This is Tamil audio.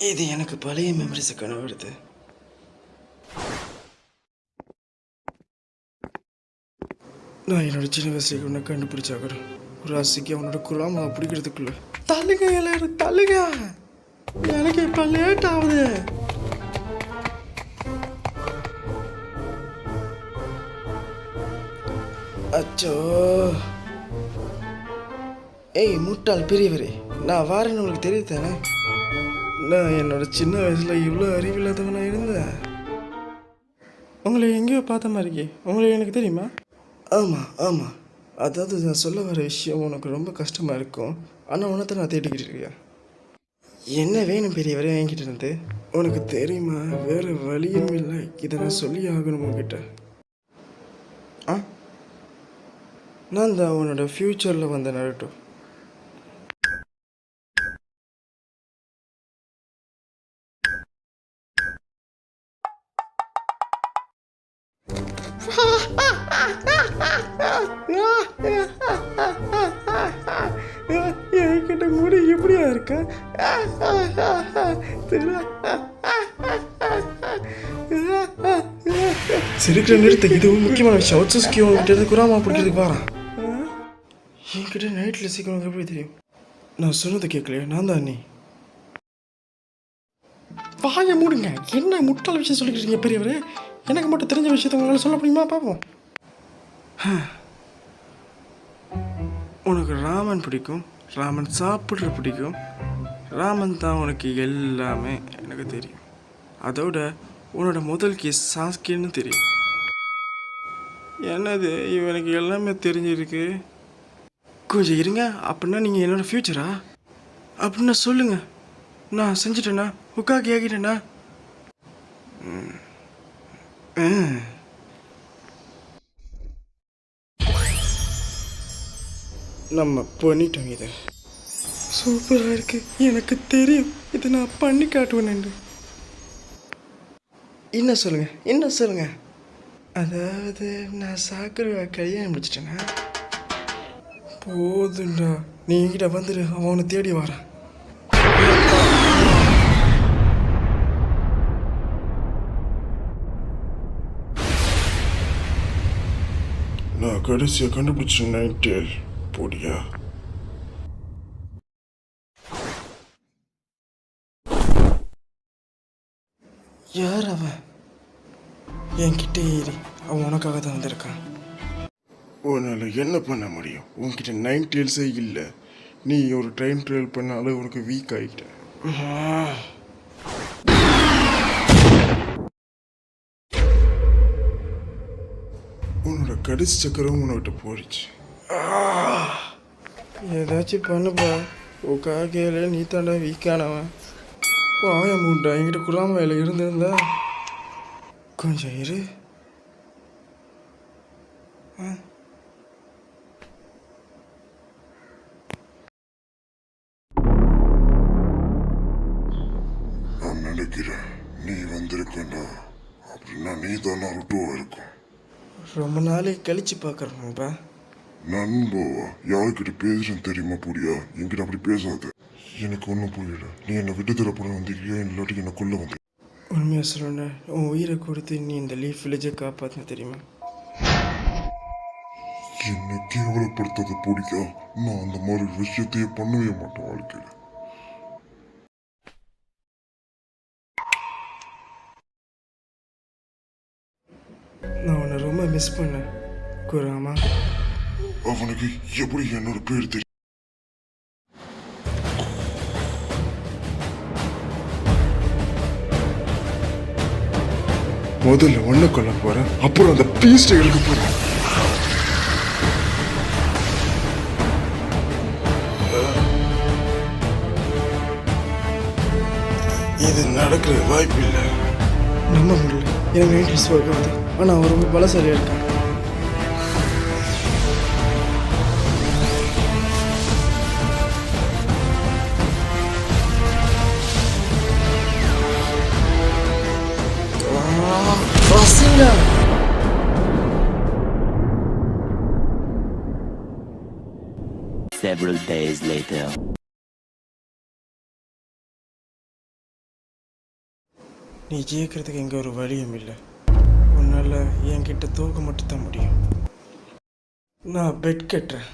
இது எனக்கு பழைய மெமரிஸை கனவுடுது. நான் என்னோட சின்ன வயசுக்கு உன்னை கண்டுபிடிச்சா கூட ஒரு ஆசைக்கு அவனோட குலாமாவை பிடிக்கிறதுக்குள்ள தள்ளுங்க, எல்லாரும் தள்ளுங்க, எனக்கு இப்போ லேட் ஆகுது. அச்சோ, ஏய் முட்டாள் பெரியவரே, நான் வாரேன்னு உங்களுக்கு தெரியுது தானே? நான் என்னோட சின்ன வயசில் இவ்வளோ அறிவில்லாதவனாக இருந்தேன். உங்களை எங்கேயோ பார்த்த மாதிரி இருக்கே, உங்களை எனக்கு தெரியுமா? ஆமாம் ஆமாம், அதாவது நான் சொல்ல வர விஷயம் உனக்கு ரொம்ப கஷ்டமாக இருக்கும். ஆனால் உனத்தை நான் தேடிக்கிட்டு இருக்கேன். என்ன வேணும் பெரியவரே என்கிட்ட இருந்து? உனக்கு தெரியுமா, வேறு வழியும் இல்லை, இதை நான் சொல்லி ஆகணும் உங்ககிட்ட. ஆ, நான் தான் உன்னோட ஃப்யூச்சரில் வந்த நரட்டோ. என்கிட்ட முடி எப்படியா இருக்கா? சிரிக்கிற நிறுத்த, இது முக்கியமான விஷயம். ஒச்சுஸ்கி உங்ககிட்ட குராமா பிடிக்கிறதுக்கு வாரான். என்கிட்ட நைட்டில் சீக்கிரம் எப்படி தெரியும்? நான் சொன்னதை கேட்கலையா? நான் தான் நீ. வாய மூடுங்க. என்ன முட்டாள் விஷயம் சொல்லிக்கிட்டீங்க பெரியவரே? எனக்கு மட்டும் தெரிஞ்ச விஷயத்த உங்களால் சொல்ல முடியுமா? பார்ப்போம். உனக்கு ராமன் பிடிக்கும், ராமன் சாப்பிட்ற பிடிக்கும். ராமன் தான் உனக்கு எல்லாமே எனக்கு தெரியும். அதோட உன்னோட முதல் கேஸ் சாஸ்கின்னு தெரியும். என்னது இவனுக்கு எல்லாமே தெரிஞ்சிருக்கு? கொஞ்சம் இருங்க. அப்படின்னா நீங்கள் என்னோடய ஃப்யூச்சரா? அப்படின்னா சொல்லுங்கள், நான் செஞ்சிட்டேண்ணா, உக்காக்கி ஆகிட்டேண்ணா. நம்ம பண்ணிட்டோம். இதை சூப்பராக இருக்கு, எனக்கு தெரியும். இதை நான் பண்ணி காட்டுவேன். என்ன சொல்லுங்க, என்ன சொல்லுங்க? அதாவது நான் சாக்கரை கல்யாணம் முடிச்சிட்டேன்னா போதுண்டா. நீ என்கிட்ட வந்துடு, அவனை தேடி வரான். நான் கடைசியாக கண்டுபிடிச்ச நைட்டேல் போடியா. யார் அவன்? என்கிட்ட ஏறி அவன் உனக்காக தான் வந்திருக்கான். உன்னால் என்ன பண்ண முடியும்? உன்கிட்ட 9 டேல்ஸே இல்லை. நீ ஒரு டைம் ட்ரைவல் பண்ணாலும் உனக்கு வீக் ஆகிட்ட. உன்னோட கடைசி சக்கரம் உன்னை போயிடுச்சு. ஏதாச்சும் பண்ணுப்பா. உக்காகையில் நீ தாண்டா வீக்கானவன். வாய மூட்டா. என்கிட்ட குலாமையில் இருந்திருந்தா கொஞ்சம் இரு. நான் நினைக்கிறேன் நீ வந்திருக்கா அப்படின்னா நீ தான் நருட்டோவா இருக்கும். ரொம்ப நாளைக்கு கழிச்சு பார்க்குறேன்ப்பா. நண்போவா? யாருக்கிட்ட பேசுறேன்னு தெரியுமா? புரியா? என்கிட்ட அப்படி பேசாத. எனக்கு ஒன்றும் புரியல. நீ என்னை விட்டு தரப்பட வந்திருக்கியா, இல்லாட்டி என்னை கொல்ல வந்து? உண்மையாக சொல்லணும், உன் உயிரை கொடுத்து நீ இந்த லீஃப் வில்லேஜை காப்பாற்றின தெரியுமா? என்னை கேவலப்படுத்தது பிடிக்கா? நான் அந்த மாதிரி விஷயத்தையே பண்ணவே மாட்டேன் வாழ்க்கையில். நான் உன்னை ரொம்ப மிஸ் பண்ணேன் குராமா. அவனுக்கு எப்படி என்னோட பேர் தெரியும்? முதல்ல ஒண்ணு கொல்ல போறேன், அப்புறம் அந்த பீஸ்ட் எடுக்க போறேன். இது நடக்கிற வாய்ப்பு இல்லை. நம்ப முடியல. எனக்கு இன்ட்ரெஸ்ட் வருது. ஆனால் அவன் ரொம்ப பலசாலியாக இருக்கான். Several days later. நீ ஜெயிக்கிறதுக்கு எங்கே ஒரு வழியும் இல்லை. உன்னால் என்கிட்ட தோக்க மட்டும் தான் முடியும். நான் பெட் கட்டுறேன்.